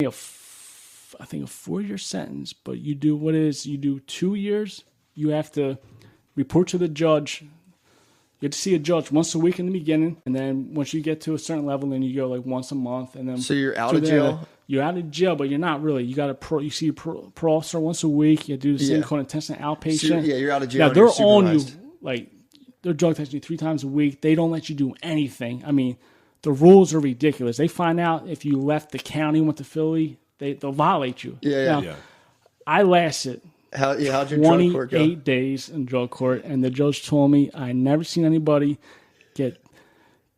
I think a 4-year sentence, but you do 2 years. You have to report to the judge. You have to see a judge once a week in the beginning, and then once you get to a certain level, then you go like once a month, and then. So you're out of jail. You're out of jail, but you're not really. You got you see a pro officer once a week. You do the same called intensive outpatient. So you're out of jail. Now they're on you like they're drug testing you 3 times a week. They don't let you do anything. I mean, the rules are ridiculous. They find out if you left the county and went to Philly, they'll violate you. Yeah. I lasted. How'd your drug court go? 28 days in drug court, and the judge told me I never seen anybody get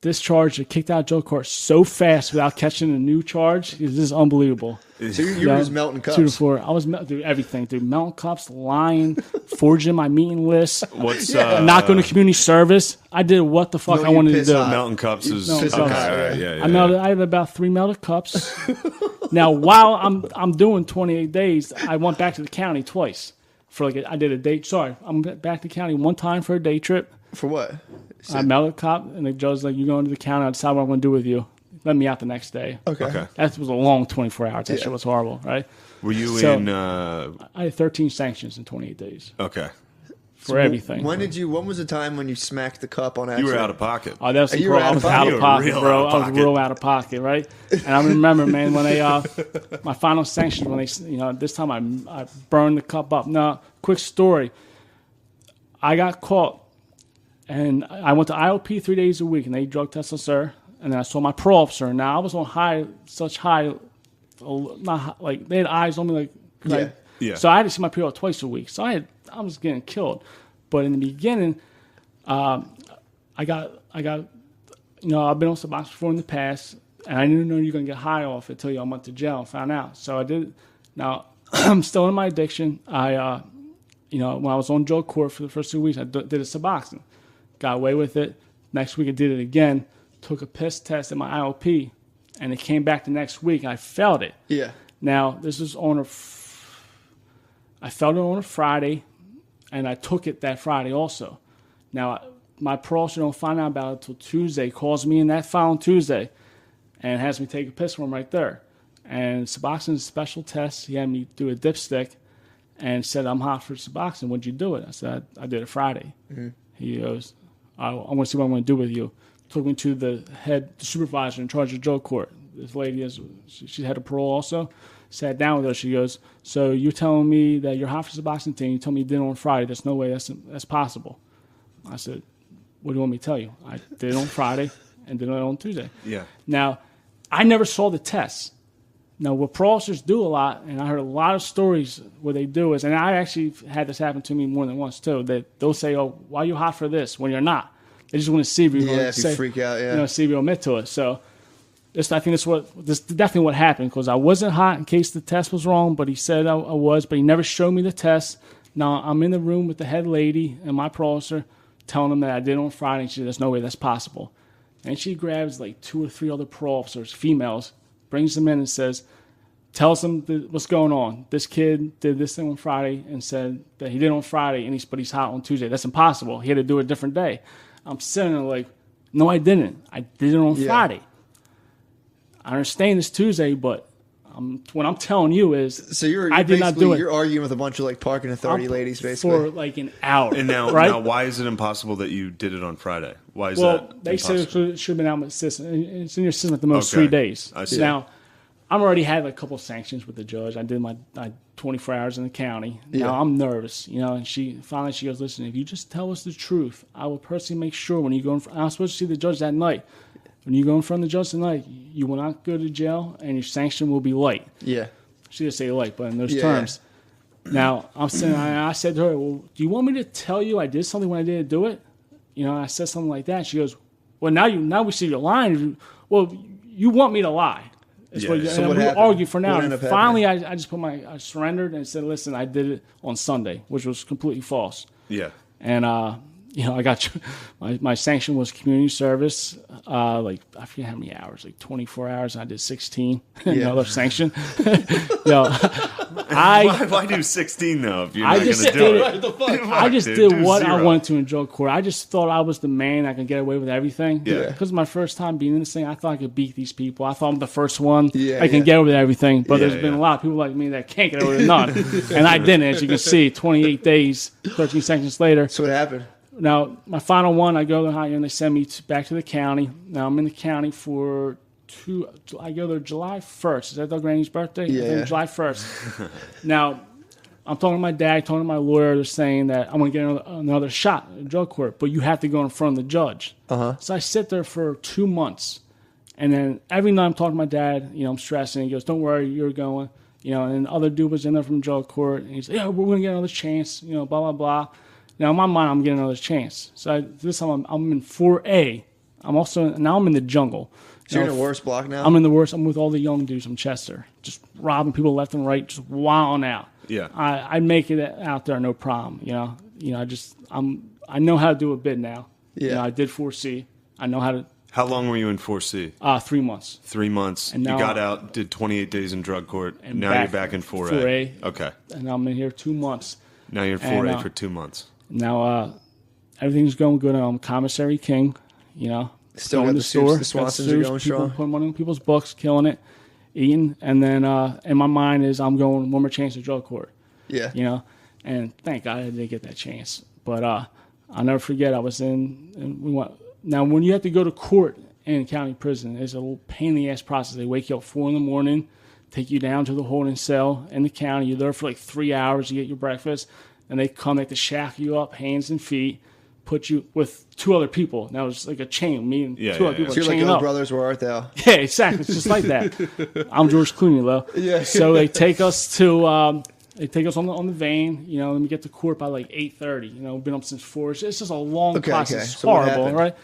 discharged or kicked out of drug court so fast without catching a new charge. This is unbelievable. So you were just melting cups. 2 to 4. I was doing everything, dude. Melting cups, lying, forging my meeting list. What's not going to community service. I did what the fuck I wanted to do. Melting cups is okay. I had about 3 melted cups. Now, while I'm doing 28 days, I went back to the county twice for I did a day. Sorry, I'm back to the county one time for a day trip. For what? I melted a cop, and the judge was like, "You going to the county? I decide what I'm going to do with you." Let me out the next day. Okay. That was a long 24 hours. That shit was horrible, right? Were you in? I had 13 sanctions in 28 days. Okay. For everything. When was the time when you smacked the cup on accident? You were out of pocket. Oh, that was I was out of pocket, bro. I was real out of pocket, right? And I remember, man, when they my final sanctions, when they, this time I burned the cup up. Now, quick story. I got caught, and I went to IOP 3 days a week, and they drug tested us, sir. And then I saw my pro officer. Now I was on such high, not like they had eyes on me, yeah. So I had to see my PO twice a week. So I was getting killed. But in the beginning, I got I've been on Suboxone before in the past, and I didn't know you were gonna get high off it until I went to jail and found out. So I did. Now I'm still in my addiction. I when I was on drug court for the first 2 weeks, I did a Suboxone, got away with it. Next week I did it again. Took a piss test at my IOP, and it came back the next week. And I failed it. Yeah. Now this is I failed it on a Friday, and I took it that Friday also. Now my pro officer don't find out about it until Tuesday. Calls me in that following Tuesday, and has me take a piss from him right there. And Suboxone is a special test. He had me do a dipstick, and said, "I'm hot for Suboxone. When'd you do it?" I said, "I did it Friday." Mm-hmm. He goes, I want to see what I'm going to do with you." Took me to the supervisor in charge of drug court. This lady she had a parole also. Sat down with her. She goes, "So you're telling me that you're hot for Suboxone thing? You told me you did it on Friday. There's no way that's possible." I said, "What do you want me to tell you? I did it on Friday and did it on Tuesday." Yeah. Now, I never saw the tests. Now, what pro officers do a lot, and I heard a lot of stories where they do is, and I actually had this happen to me more than once too. That they'll say, "Oh, why are you hot for this?" when you're not. They just want to see if you're going to say, freak out, see if you admit to it. So, I think this is definitely what happened, because I wasn't hot in case the test was wrong, but he said I was, but he never showed me the test. Now I'm in the room with the head lady and my pro officer, telling them that I did it on Friday. And she said, "There's no way that's possible." And she grabs like 2 or 3 other pro officers, females, brings them in and tells them what's going on. This kid did this thing on Friday and said that he did it on Friday, but he's hot on Tuesday. That's impossible. He had to do it a different day. I'm sitting there like, "No, I didn't. I did it on Friday. I understand it's Tuesday, but what I'm telling you is, so I did not do it." You're arguing with a bunch of like parking authority ladies, basically, for like an hour. And now, right? now, why is it impossible that you did it on Friday? Why is well, that? They impossible? said it should have been out in the system. It's in your system at the most 3 days. I see. Now, I'm already had a couple of sanctions with the judge. I did my 24 hours in the county. Now I'm nervous, and she goes, "Listen, if you just tell us the truth, I will personally make sure when you go in I'm supposed to see the judge that night. When you go in front of the judge tonight, you will not go to jail, and your sanction will be light." Yeah. She didn't say light, but in those terms. Now, I'm saying, I said to her, "Well, do you want me to tell you I did something when I didn't do it?" I said something like that. She goes, "Well, now we see you're lying." Well, you want me to lie. So what we argue for now. And finally, I just I surrendered and said, "Listen, I did it on Sunday," which was completely false. Yeah. And I got my sanction was community service. I forget how many hours, like 24 hours. And I did 16. Another sanction. Why do 16 though? If you're not going to do it, I just did what I wanted to in drug court. I just thought I was the man. I could get away with everything. Yeah. Because my first time being in this thing, I thought I could beat these people. I thought I'm the first one. I can get away with everything. But there's been a lot of people like me that can't get away with none. And I didn't. As you can see, 28 days, 13 seconds later. So what happened? Now, my final one, I go there and they send me back to the county. Now, I'm in the county for I go there July 1st. Is that Doug Granny's birthday? Yeah. July 1st. Now, I'm talking to my dad, talking to my lawyer. They're saying that I'm going to get another shot in drug court, but you have to go in front of the judge. So I sit there for 2 months. And then every night I'm talking to my dad, I'm stressing. He goes, don't worry, you're going. And then other dude was in there from drug court. And he's like, yeah, we're going to get another chance, blah, blah, blah. Now, in my mind, I'm getting another chance. So this time I'm in 4A. Now I'm in the jungle. So you're in the worst block now? I'm in the worst. I'm with all the young dudes from Chester, just robbing people left and right, just wilding out. Yeah. I make it out there, no problem. I know how to do a bid now. Yeah. I did 4C. I know how to. How long were you in 4C? 3 months. 3 months. And now, you got out, did 28 days in drug court, and now you're back in 4A. 4A. Okay. And I'm in here 2 months. Now you're in 4A for 2 months. Now everything's going good. I'm Commissary King, Still got the store. The Swansons are going strong. Putting money in people's books, killing it, eating. And then in my mind is I'm going one more chance at drug court. Yeah. And thank God I didn't get that chance. But I'll never forget I was now when you have to go to court in county prison, it's a little pain in the ass process. They wake you up 4 a.m, take you down to the holding cell in the county. You're there for like 3 hours. You get your breakfast. And they come, they have to shackle you up, hands and feet, put you with 2 other people. Now it's like a chain. Me and 2 other people. So you're like your brothers, where art thou? Yeah, exactly. It's just like that. I'm George Clooney, though. Yeah. So they take us to, they take us on the vein. Let me get to court by like 8:30. We've been up since 4. It's just a long process. Okay. It's So horrible, right?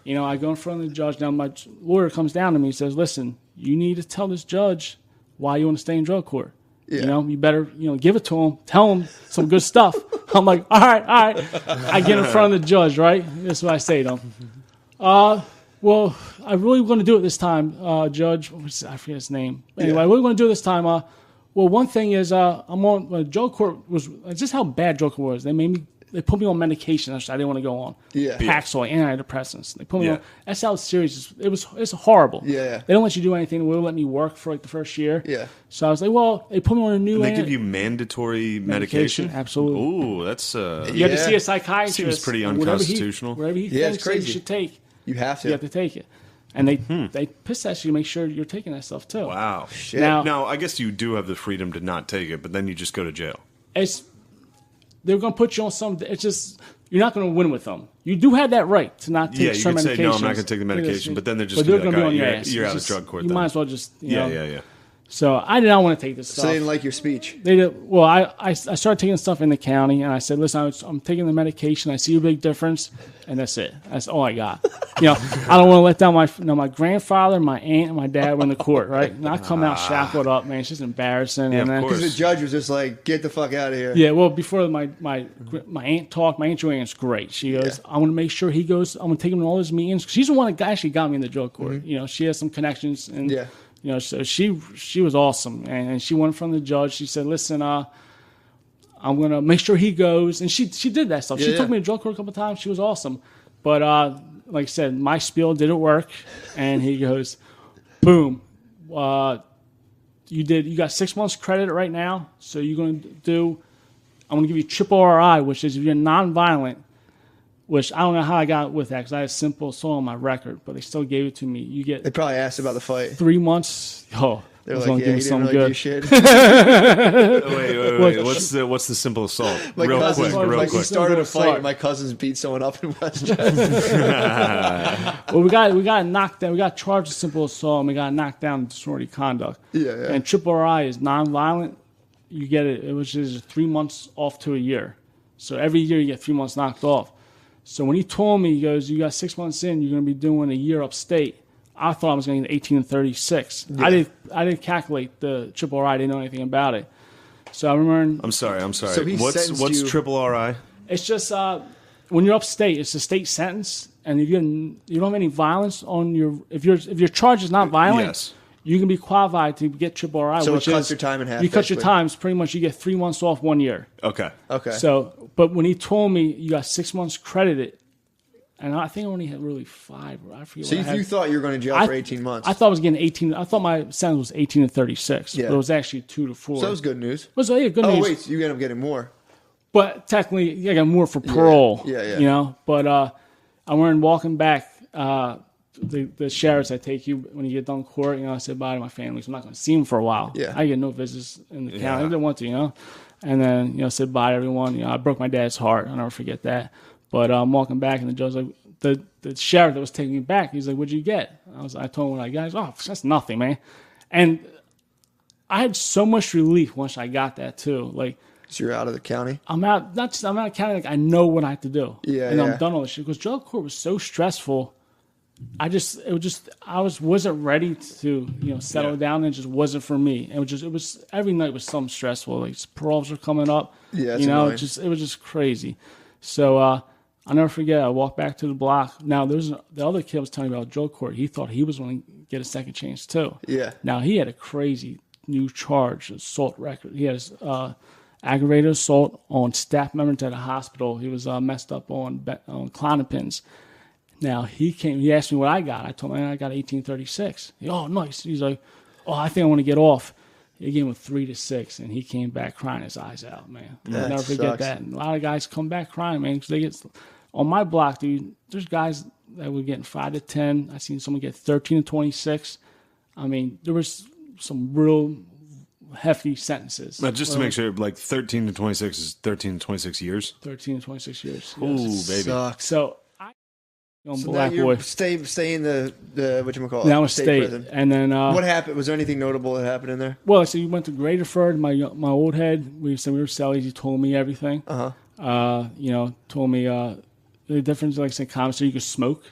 I go in front of the judge. Now my lawyer comes down to me and says, "Listen, you need to tell this judge why you want to stay in drug court." Yeah. You better, give it to him. Tell him some good stuff. I'm like, all right. I get in front of the judge, right? This is what I say to him. Well, I really want to do it this time, Judge. I forget his name. Anyway, I really want to do it this time. Well, one thing is, I'm on drug court it's just how bad drug court was. They put me on medication I didn't want to go on. Yeah. Paxil, antidepressants. They put me on. That's how serious it's horrible. Yeah. They don't let you do anything. They won't let me work for like the first year. Yeah. So I was like, well, they put me on a new. And they give you mandatory medication? Absolutely. Ooh, that's you have to see a psychiatrist. Seems pretty unconstitutional. Whatever he thinks that you should take. You have to. You have to take it. And they piss at you to make sure you're taking that stuff too. Wow. Shit. Now, I guess you do have the freedom to not take it, but then you just go to jail. They're going to put you on some. It's just you're not going to win with them. You do have that right to not take some medications. Yeah, you could say no, I'm not going to take the medication, but then they're just going to be like, on your ass. You're out of drug court. You might as well just Yeah. So I did not want to take this stuff. So they didn't like your speech? They did. Well, I started taking stuff in the county, and I said, listen, I'm taking the medication. I see a big difference, and that's it. That's all I got. I don't want to let down my grandfather, my aunt, and my dad were in the court, right? And I come out shackled up, man. It's just embarrassing. Yeah, and then, of course. Because the judge was just like, get the fuck out of here. Yeah, well, before my aunt talked, my Aunt Joanne's great. She goes, I want to make sure he goes, I'm going to take him to all his meetings. She's the one that actually got me in the drug court. Mm-hmm. She has some connections. And, so she was awesome. And she went from the judge. She said, listen, I'm going to make sure he goes. And she did that stuff. She took me to drug court a couple of times. She was awesome. But like I said, my spiel didn't work. And he goes, boom. You got 6 months credit right now. So you're going to do, I'm going to give you triple RI, which is if you're nonviolent, which I don't know how I got with that because I had simple assault on my record, but they still gave it to me. You get. They probably asked about the fight. 3 months. Oh, they're like, yeah, he didn't really do shit. Wait. What's the simple assault? Real quick. He started a fight. My cousins beat someone up in Westchester. Well, we got knocked down. We got charged with simple assault, and we got knocked down in disorderly conduct. Yeah. And triple RI is nonviolent. You get it, which is 3 months off to a year. So every year you get 3 months knocked off. So when he told me, he goes, you got 6 months in, you're going to be doing a year upstate. I thought I was going to get 18 and 36. Yeah. I didn't calculate the triple RI. I didn't know anything about it. So I remember. I'm sorry. So what's triple RI? It's just when you're upstate, it's a state sentence, and if you don't have any violence on your if your charge is not violent, you can be qualified to get triple RI. So which it cuts is, your time in half. You cut your basically. times pretty much. You get 3 months off 1 year. Okay. Okay. So, but when he told me you got 6 months credited, and I think I only had really 5. I forget. So what I had. you thought you were going to jail for 18 months. I thought I was getting 18. I thought my sentence was 18 to 36. Yeah. But it was actually 2 to 4. so that was good news. Good Oh, news. wait. So you end up getting more. But technically, you got more for parole. Yeah. You know, but I went walking back. The sheriffs that take you when you get done court, I said bye to my family. So I'm not going to see them for a while. Yeah. I get no visits in the county. I didn't want to, And then, said bye to everyone. I broke my dad's heart. I'll never forget that. But I'm walking back, and the judge like the sheriff that was taking me back. He's like, "What'd you get?" I told him what I got. He's like, "Oh, that's nothing, man." And I had so much relief once I got that too. Like, So you're out of the county? I'm out of county. Like, I know what I have to do. Yeah, and yeah. I'm done all this shit because drug court was so stressful. I wasn't ready to settle down. It just wasn't for me. It was every night was something stressful. Like paroles were coming up. Yeah, it's annoying. it was just crazy. So I'll never forget. I walked back to the block. Now the other kid was telling me about drug court. He thought he was going to get a second chance too. Yeah. Now he had a crazy new charge, assault record. He has aggravated assault on staff members at a hospital. He was messed up on Clonopins. Now he asked me what I got. I told him I got 1836. Oh, nice. He's like, oh, I think I want to get off. He gave him 3 to 6, and he came back crying his eyes out, man. I'll never forget sucks. that. And a lot of guys come back crying, man, because they get on my block, dude. There's guys that were getting 5 to 10. I seen someone get 13 to 26. I mean, there was some real hefty sentences. But just to make sure, like 13 to 26 is 13 to 26 years. 13 to 26 years. Ooh, Yes. baby. Sucks. So So black now boy. you're stay in the whatchamacallit? That was state. prison. And then What happened? Was there anything notable that happened in there? well, so you went to Graterford, my old head. We were cellies. He told me everything. Told me the difference, like I said, commissary, you could smoke.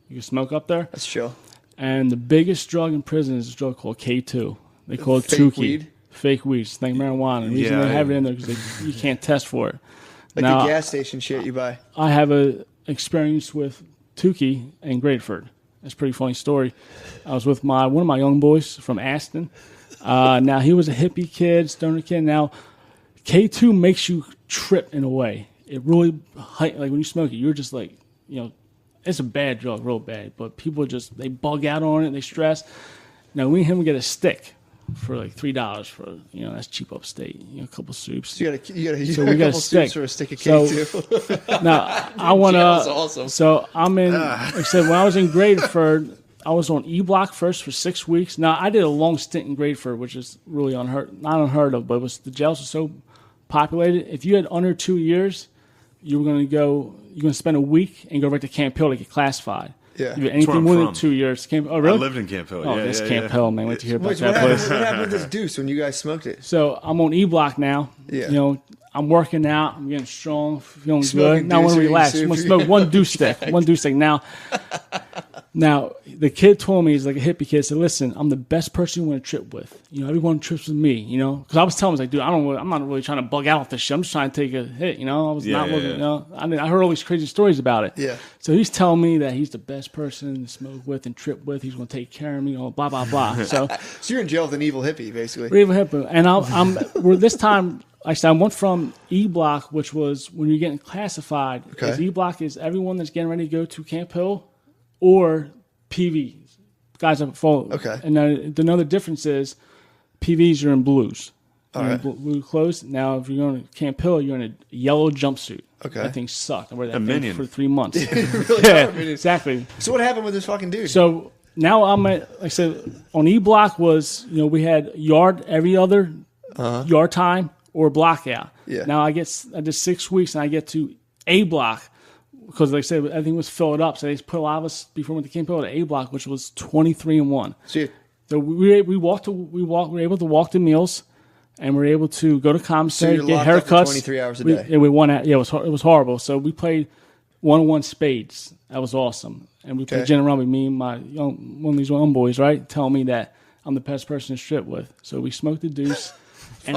You could smoke up there. That's chill. And the biggest drug in prison is a drug called K2. They call it Fake Tukey. weed? Fake weed. It's like marijuana. The reason they have it in there because you can't test for it. Like Now, the gas station shit you buy. I have a experience with Tukey and Grateford. It's a pretty funny story. I was with one of my young boys from Aston. Now he was a hippie kid, stoner kid. Now K2 makes you trip in a way. It really like when you smoke it, you're just like it's a bad drug, real bad. But people they bug out on it, they stress. Now we and him get a stick for like $3 for that's cheap upstate. A couple soups. So you got So a we got a couple stick. soups for a stick of So- K2. Now I want Jail's to. awesome. So I'm in. Like I said, when I was in Gradeford, I was on E Block first for 6 weeks. Now I did a long stint in Gradeford, which is really not unheard of, but the jails were so populated. If you had under 2 years, you were going to spend a week and go right to Camp Hill to get classified. Yeah. If you had That's where anything I'm more than from. 2 years, Camp. Oh, really? I lived in Camp Hill. Oh, yeah, that's yeah, Camp yeah. Hill, man. Wait to hear about Wait, that what place. happened with this deuce when you guys smoked it? So I'm on E Block now. Yeah. I'm working out. I'm getting strong, feeling Smoking good. Now I want deuce, to eating relax. soup. I'm gonna smoke one deuce stick. One deuce stick. Now the kid told me, he's like a hippie kid. Said, "Listen, I'm the best person you want to trip with. Everyone trips with me. Because I was telling him, like, dude, I'm not really trying to bug out this shit. I'm just trying to take a hit. I was not looking. I heard all these crazy stories about it. Yeah. So he's telling me that he's the best person to smoke with and trip with. He's going to take care of me. Blah blah blah. So. So you're in jail with an evil hippie, basically. Real hippo. And we're this time. Like I said, I went from E Block, which was when you're getting classified. Okay. Because E Block is everyone that's getting ready to go to Camp Hill, or PV guys up at Full. Okay. And another difference is PVs are in blues. All You're in right. blue clothes. Now, if you're going to Camp Hill, you're in a yellow jumpsuit. Okay. That thing sucked. I wear that A thing minion. for 3 months. Really Yeah, are, I mean, exactly. So what happened with this fucking dude? So now I'm at, like I said, on E Block was, we had yard every other yard time or block out. Yeah. Now I did 6 weeks and I get to A Block because, like I said, everything was filled up. So they put a lot of us before we went to Camp Hill to A Block, which was 23-1. So So we were able to walk to meals, and we were able to go to commissary, you're get locked up for haircuts. 23 hours a day. We won out. Yeah, it was horrible. So we played 1-on-1 spades. That was awesome. And we played Okay. gin and rummy. Me and one of these young boys, right, tell me that I'm the best person to strip with. So we smoked the deuce, and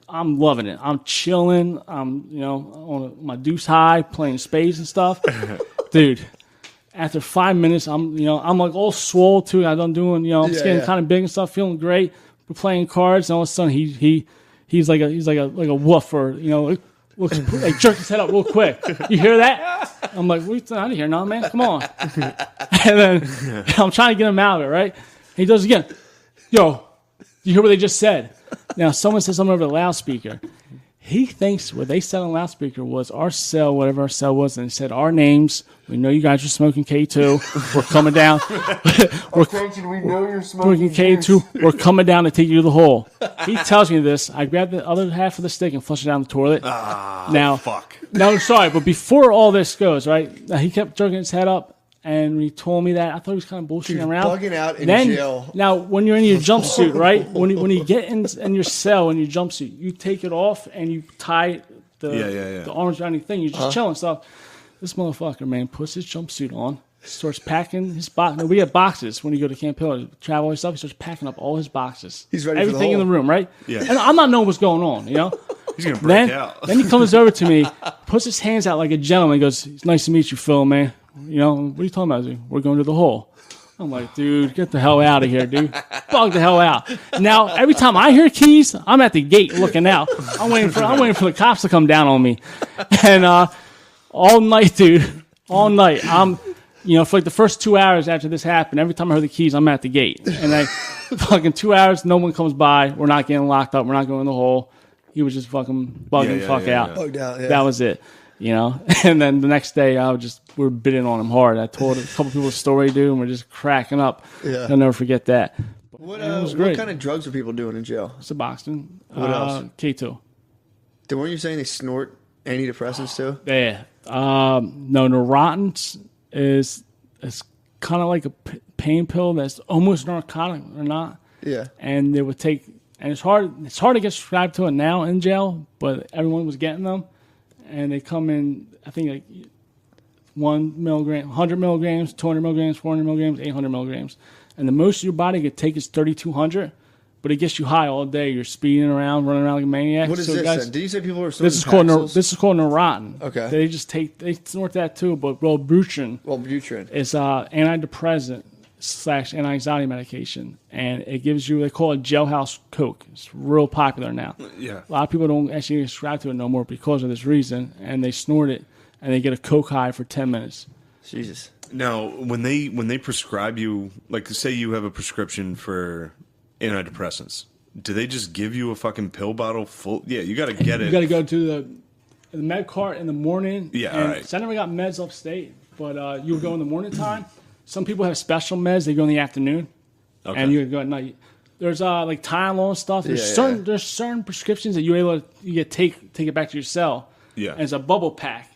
I'm loving it. I'm chilling. I'm on my deuce high, playing spades and stuff, dude. After 5 minutes, I'm like all swole too. I'm doing, I'm getting kind of big and stuff, feeling great. We're playing cards, and all of a sudden he's like a woofer, looks like jerk his head up real quick. You hear that? I'm like, what are you out of here now, man? Come on. And then I'm trying to get him out of it, right? He does it again. Yo, you hear what they just said? Now, someone said something over the loudspeaker. He thinks what they said on the loudspeaker was our cell, whatever our cell was, and he said our names. We know you guys are smoking K2. We're coming down. We know you're smoking K2. We're coming down to take you to the hole. He tells me this. I grab the other half of the stick and flush it down the toilet. Fuck. No, sorry, but before all this goes, right, he kept jerking his head up. And when he told me that, I thought he was kind of bullshitting around. Bugging out in jail. Now, when you're in your jumpsuit, right? When you get in your cell in your jumpsuit, you take it off and you tie the arms around your thing. You're just chilling stuff. This motherfucker, man, puts his jumpsuit on, starts packing his box. No, we have boxes when you go to Camp Hill, travel and stuff. He starts packing up all his boxes. He's ready everything for the in the room, right? Yeah. And I'm not knowing what's going on, He's gonna break out. Then he comes over to me, puts his hands out like a gentleman. He goes, "It's nice to meet you, Phil, man. What are you talking about? We're going to the hole." I'm like, dude, get the hell out of here, dude. Bug the hell out. Now, every time I hear keys, I'm at the gate looking out. I'm waiting for the cops to come down on me. And all night, dude, all night, I'm, for like the first 2 hours after this happened, every time I heard the keys, I'm at the gate. And fucking 2 hours, no one comes by. We're not getting locked up. We're not going in the hole. He was just fucking bugging the fuck out. Bugged out, yeah. That was it. And then the next day we're bidding on him hard. I told a couple people the story, dude, and we're just cracking up. Yeah. I'll never forget that. What kind of drugs were people doing in jail? Suboxone. What else? K2. Weren't you saying they snort antidepressants too? Yeah. No, Neurontins is kind of like a pain pill that's almost narcotic or not. Yeah. And they would take, and it's hard to get prescribed to it now in jail, but everyone was getting them. And they come in, I think, like 1 milligram, 100 milligrams, 200 milligrams, 400 milligrams, 800 milligrams. And the most your body could take is 3,200, but it gets you high all day. You're speeding around, running around like a maniac. What is this then? Did you say people were snorting this is called Neurontin. Okay. They snort that too, but Wellbutrin is antidepressant / anti-anxiety medication, and it gives you, they call it jailhouse coke. It's real popular now. Yeah. A lot of people don't actually subscribe to it no more because of this reason, and they snort it and they get a coke high for 10 minutes. Jesus. Now, when they prescribe you, like say you have a prescription for antidepressants, do they just give you a fucking pill bottle full? Yeah, you got to get it. You got to go to the med cart in the morning. Yeah, and all right. So I never got meds upstate, but you would go in the morning time. Some people have special meds. They go in the afternoon, and you go at night. There's like Tylenol and stuff. There's certain prescriptions that you take it back to your cell. Yeah, and it's a bubble pack,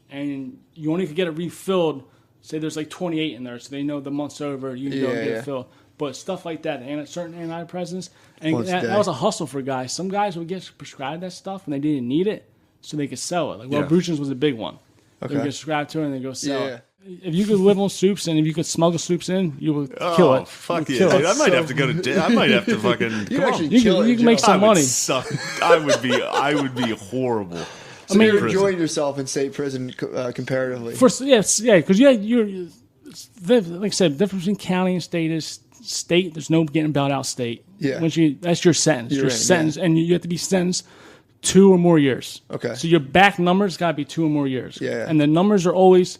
and you only could get it refilled. Say there's like 28 in there, so they know the month's over. You can go get it filled. But stuff like that, and certain antidepressants, and that was a hustle for guys. Some guys would get prescribed that stuff and they didn't need it, so they could sell it. Like Wellbutrin was a big one. Okay. They would get prescribed to it and they go sell it. If you could live on soups and if you could smuggle soups in, you would kill it. Fuck yeah! I might have to go to. I might have to fucking. You can make some money. I would be horrible. So you're enjoying yourself in state prison comparatively. Because you're like I said, the difference between county and state is state. There's no getting bailed out state. Yeah, that's your sentence. Your sentence, and you have to be sentenced 2 or more years. Okay. So your back numbers got to be 2 or more years. Yeah. And the numbers are always.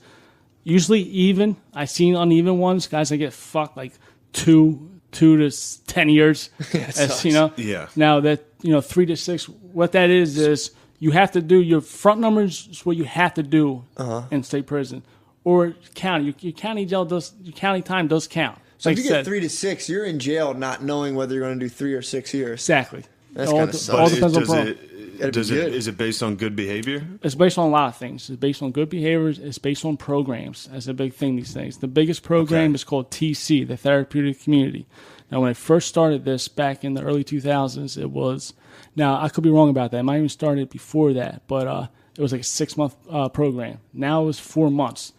Usually even. I've seen uneven ones, guys that get fucked like 2 to 10 years. Yeah. Now that 3 to 6, what that is you have to do your front numbers is what you have to do in state prison or county. Your county jail your county time does count. So if you get 3 to 6, you're in jail not knowing whether you're going to do 3 or 6 years. Exactly. That's kind of all depends on is it based on good behavior? It's based on a lot of things. It's based on good behaviors. It's based on programs. That's a big thing these days. The biggest program is called TC, the Therapeutic Community. Now, when I first started this back in the early 2000s, it was, now I could be wrong about that. It might even started before that, but it was like a 6-month program. Now it was 4 months.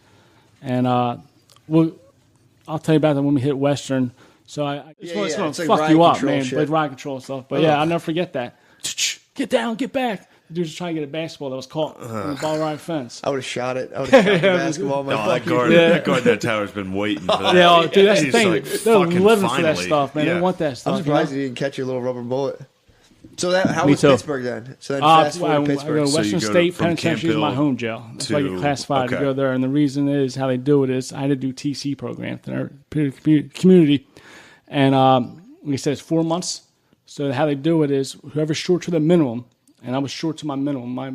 And I'll tell you about that when we hit Western. So it's going to fuck you up, man. Like riot control stuff. But I'll never forget that. Get down, get back. The dude was trying to get a basketball that was caught on the ball right fence. I would have shot it. I would have shot the basketball. No, that guard in that tower's been waiting for that. Yeah, dude, that's the He's thing. like, They're fucking living for that finally. stuff, man. Yeah. They want that stuff. I'm surprised you know? you didn't catch your little rubber bullet. So how Me was too. Pittsburgh then? So then fast forward to I go Pittsburgh. to So you Western go State from Penitentiary is my Camp Hill home jail. That's why I get to- classified to okay. go there. And the reason is how they do it is I had to do TC program, therapeutic community. And like I said, it's 4 months. So how they do it is whoever's short to the minimum, and I was short to my minimum. My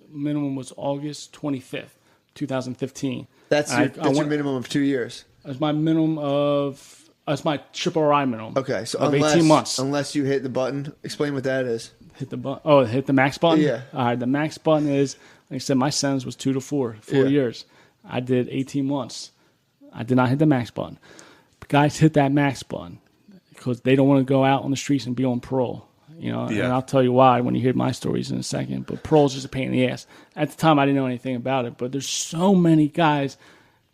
minimum was August 25th, 2015. That's And your minimum of 2 years. That's my minimum of... That's my triple RI minimum. Okay, so of unless, 18 months. unless you hit the button, explain what that is. Hit the button. Oh, hit the max button? Yeah. All right, the max button is, like I said, my sentence was 2 to 4 years. I did 18 months. I did not hit the max button. But guys hit that max button because they don't want to go out on the streets and be on parole. You know, and I'll tell you why when you hear my stories in a second. But parole's just a pain in the ass. At the time, I didn't know anything about it. But there's so many guys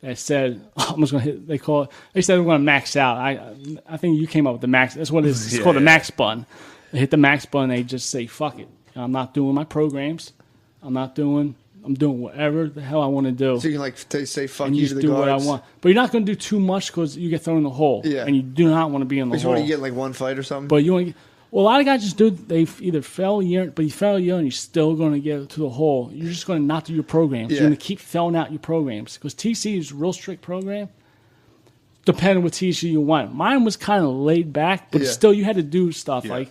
that said, oh, I'm just going to hit, they said we're going to max out. I think you came up with the max. That's what it is. It's called the max button. They hit the max button. They just say, fuck it. I'm not doing my programs. I'm doing whatever the hell I want to do. So you can like say fuck And you you to just the do guards. what I want. But you're not going to do too much because you get thrown in the hole. Yeah. And you do not want to be in the But you hole. want to get in like one fight or something? But you want to get, well, a lot of guys just do, they either fail a year, but you fail a year and you're still going to get to the hole. You're just going to not do your programs. Yeah. You're going to keep filling out your programs because TC is a real strict program. Depending on what TC you want. Mine was kind of laid back, but still you had to do stuff. Yeah. Like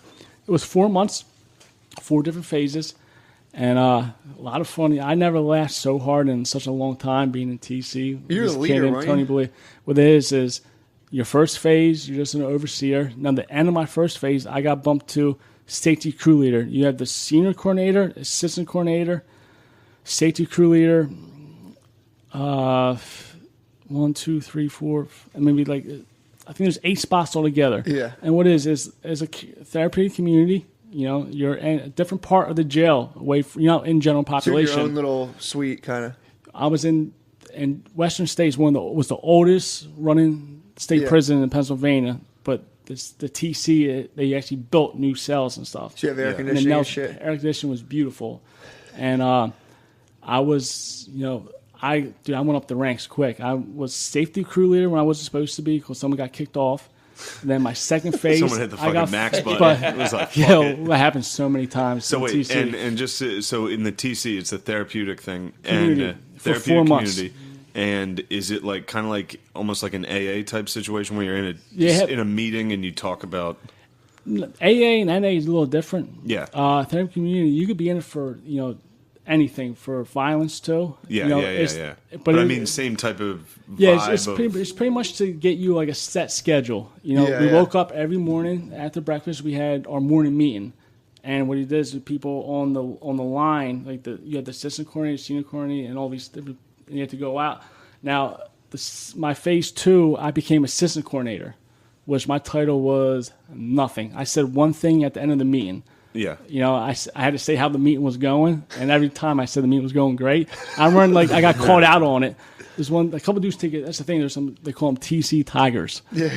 it was 4 months, 4 different phases, and a lot of fun. I never laughed so hard in such a long time being in TC. You're This the leader, kid, weren't Tony you? Believe. What it is your first phase, you're just an overseer. Now, the end of my first phase, I got bumped to safety crew leader. You have the senior coordinator, assistant coordinator, safety crew leader, 1, 2, 3, 4, and maybe like I think there's 8 spots altogether. Yeah. And what is as a therapeutic community, you know, you're in a different part of the jail, away from, you're not in general So you're population. your own little suite kind of. I was in Western States. Was the oldest running state prison in Pennsylvania, but the TC they actually built new cells and stuff. So you have air Yeah. And the conditioning and Nels- shit. air conditioning was beautiful, and I was, you know, I went up the ranks quick. I was safety crew leader when I wasn't supposed to be because someone got kicked off. And then my second phase, Someone hit the I got fucking max button. It was like, fuck yo, it. that happens so many times. So in wait, TC. and just so in the TC, it's a therapeutic thing, Community, and for therapeutic 4 months. community. And is it like kind of like almost like an AA type situation where you're in Yeah. in a meeting and you talk about AA and NA is a little different. Yeah. Therapy community, you could be in it for, you know, anything, for violence too. yeah You know, yeah. But But I it- mean, same type of vibe. yeah, it's of, pretty much to get you like a set schedule. You know, Yeah, we yeah. woke up every morning after breakfast. We had our morning meeting, and what he did is the people on the line, like you had the assistant coordinator, senior coordinator, and all these different. And you had to go out. Now, my phase 2, I became assistant coordinator, which my title was nothing. I said one thing at the end of the meeting. yeah. You know, I had to say how the meeting was going, and every time I said the meeting was going great, I got called out on it. There's a couple dudes take it. That's the thing. They call them TC Tigers. Yeah.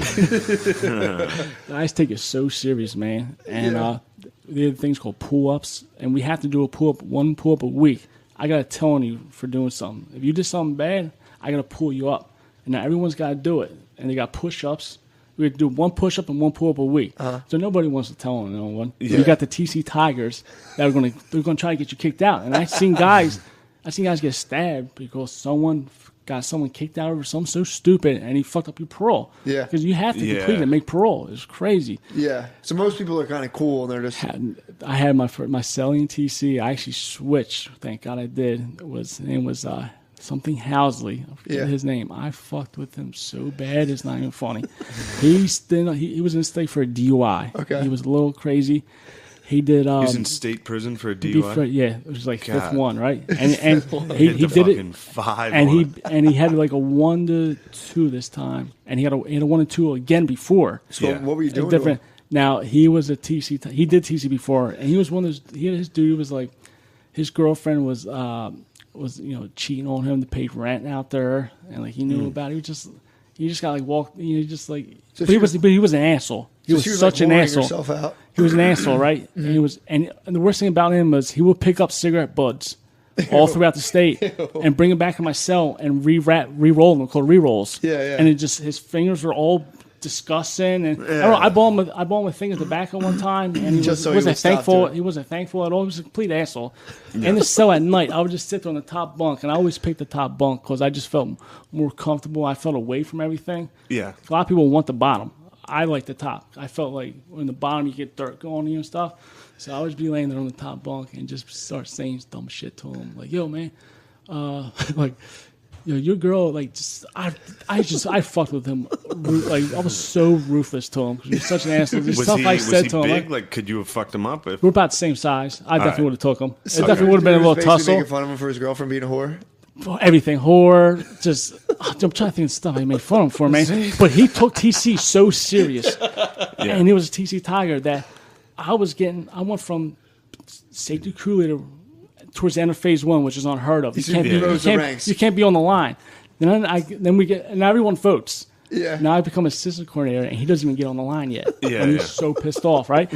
Guys take it so serious, man. And they have things called pull-ups, and we have to do one pull-up a week. I got to tell on you for doing something. If you did something bad, I got to pull you up. And now everyone's got to do it. And they got push-ups. We have to do one push-up and one pull-up a week. So nobody wants to tell on no one. Yeah. You got the TC Tigers that are going to try to get you kicked out. And I've seen guys get stabbed because someone got someone kicked out over something so stupid, and he fucked up your parole. Yeah. Because you have to Yeah. complete it and make parole. It's crazy. Yeah. So most people are kind of cool and they're just. I had my celly in TC. I actually switched. Thank God I did. His name was something Housley. I forget his name. I fucked with him so bad. It's not even funny. He was in state for a DUI. Okay. Um, He was a little crazy. He did. He's in state prison for a DUI. Yeah, it was like God. fifth one, right? And he Hit the did it. fucking 5 And on it. he had like a 1 to 2 this time, and he had a 1 to 2 again before. So Yeah. what were you doing? Different. Now he was a TC. He did TC before, and he was one of those. His dude was like, his girlfriend was cheating on him to pay rent out there, and like he knew about it. He just got like walked. He just like. So But he was an asshole. He was she was such like an whoring asshole. herself out. He was an asshole, right? And the worst thing about him was he would pick up cigarette butts all throughout the state and bring them back in my cell and re-roll them, called re-rolls. Yeah. And it just his fingers were all disgusting. And I don't know, I bought him a thing of tobacco one time, and he Just so he wasn't would stop thankful. doing it. He wasn't thankful at all. He was a complete asshole. In the cell at night, I would just sit there on the top bunk, and I always picked the top bunk because I just felt more comfortable. I felt away from everything. Yeah. A lot of people want the bottom. I like the top. I felt like in the bottom you get dirt going on you and stuff. So I would just be laying there on the top bunk and just start saying dumb shit to him. Like, yo, man, like, yo, your girl, like, just, I fucked with him. Like, I was so ruthless to him because he was such an asshole. There's stuff I said to him. Big? Like, could you have fucked him up? If... We're about the same size. I definitely would have took him. It So definitely would have been a he little was basically tussle. making fun of him for his girlfriend being a whore. Everything, whore, just, I'm trying to think of stuff I made fun of him for, man. But he took TC so serious. And he was a TC Tiger that I went from safety crew leader towards the end of phase 1, which is unheard of. You can't be on the line. Then we get, and everyone votes. Yeah. Now I become assistant coordinator, and he doesn't even get on the line yet. Yeah, and he's so pissed off, right?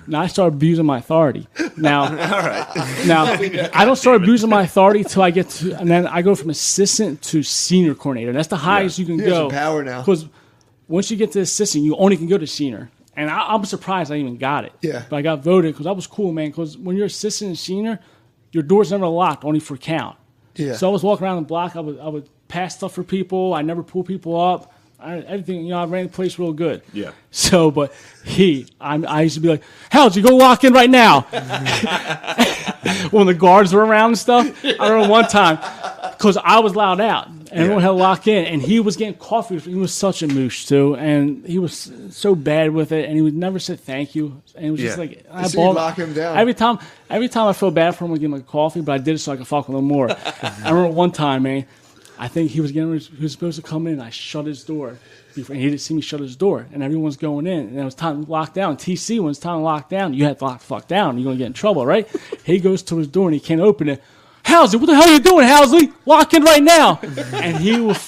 Now I start abusing my authority. Now, I don't start abusing my authority till I get to, and then I go from assistant to senior coordinator. That's the highest you can You go. have some power now. Because once you get to assistant, you only can go to senior. And I'm surprised I even got it. Yeah. But I got voted because I was cool, man. Because when you're assistant and senior, your door's never locked, only for count. Yeah. So I was walking around the block. I would pass stuff for people. I never pull people up. Everything, I ran the place real good. Yeah. So, but I used to be like, "How'd you go lock in right now?" When the guards were around and stuff. I remember one time because I was loud out, and everyone had to lock in, and he was getting coffee. He was such a moosh too, and he was so bad with it, and he would never say thank you, and it was just like So you lock him down. Every time I feel bad for him, I give him a coffee, but I did it so I could fuck with him more. I remember one time, man. I think he was supposed to come in, and I shut his door. And he didn't see me shut his door, and everyone's going in, and it was time to lock down. TC, when it's time to lock down, you have to lock the fuck down. You're going to get in trouble, right? He goes to his door, and he can't open it. Housley, what the hell are you doing, Housley? Lock in right now. And he was,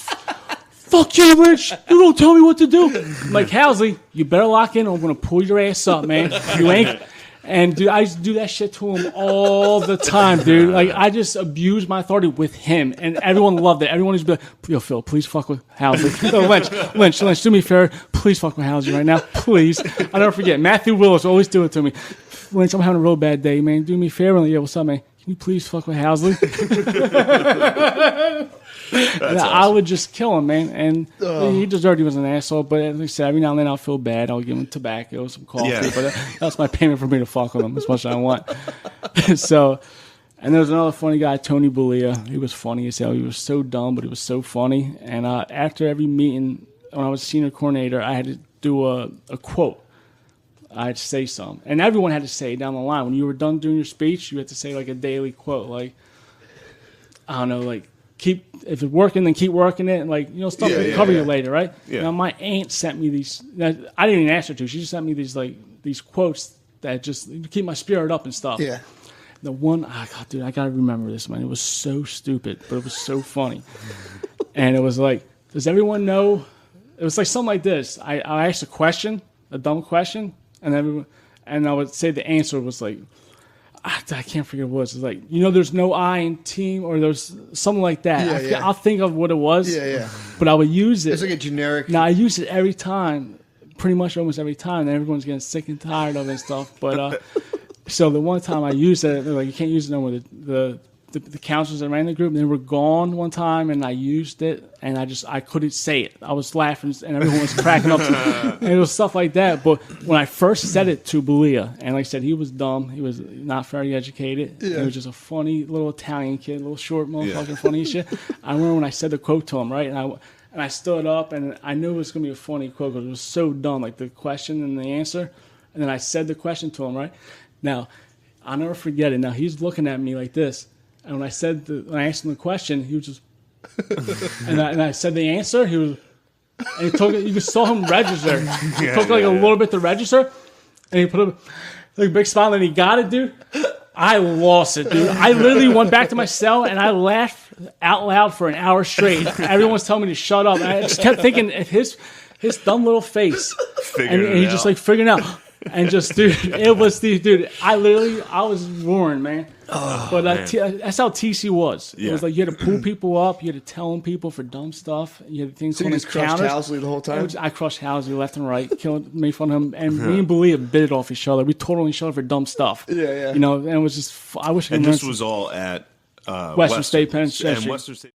fuck you, Rich. You don't tell me what to do. I'm like, Housley, you better lock in, or I'm going to pull your ass up, man. You ain't... And dude, I used to do that shit to him all the time, dude. Like, I just abused my authority with him, and everyone loved it. Everyone used to be like, "Yo, Phil, please fuck with Housley." No, Lynch, do me a favor. Please fuck with Housley right now, please. I'll never forget. Matthew Willis always do it to me. Lynch, I'm having a real bad day, man. Do me a favor. Like, yeah, what's up, man? Can you please fuck with Housley? I would just kill him, man. And he deserved he was an asshole. But as I said, every now and then I'll feel bad. I'll give him tobacco, some coffee. Yeah. But that's my payment for me to fuck with him as much as I want. So, and there was another funny guy, Tony Balia. He was funny as hell. He was so dumb, but he was so funny. And after every meeting, when I was senior coordinator, I had to do a quote. I had to say something. And everyone had to say it down the line. When you were done doing your speech, you had to say like a daily quote. Like, I don't know, like, if it's working, then keep working it, and like, stuff will cover you later, right? Yeah. Now my aunt sent me these. I didn't even ask her to. She just sent me these quotes that just keep my spirit up and stuff. Yeah. The one, dude, I gotta remember this, man. It was so stupid, but it was so funny. And it was like, does everyone know? It was like something like this. I asked a question, a dumb question, and I would say the answer was like, I can't forget what it was. It's like, there's no I in team, or there's something like that. I'll think of what it was. Yeah. But I would use it. It's like a generic. Now, I use it every time, pretty much almost every time, and everyone's getting sick and tired of it and stuff. But so the one time I used it, they're like, you can't use it no more. The counselors that ran the group, they were gone one time, and I used it, and I couldn't say it. I was laughing, and everyone was cracking up. And it was stuff like that. But when I first said it to Balia, and like I said, he was dumb. He was not very educated. Yeah. He was just a funny little Italian kid, little short motherfucking funny shit. I remember when I said the quote to him, right? And I stood up, and I knew it was going to be a funny quote because it was so dumb, like the question and the answer. And then I said the question to him, right? Now, I'll never forget it. Now, he's looking at me like this. And when I asked him the question, he was just, and I said the answer. He was, and he took it. You just saw him register. He took a little bit to register, and he put a big smile, and he got it, dude. I lost it, dude. I literally went back to my cell, and I laughed out loud for an hour straight. Everyone's telling me to shut up. And I just kept thinking of his dumb little face. And he just like figuring out. And just, dude, it was dude. I was roaring, man. But that's how TC was. It was like you had to pull people up, you had to tell them people for dumb stuff. You had things. So you just crushed Housley the whole time. I crushed Housley left and right, made fun of him, and me and Bully bit it off each other. We told on each other for dumb stuff. Yeah. You know, and it was just. I wish. And this was all at Western State Penitentiary. And Western State.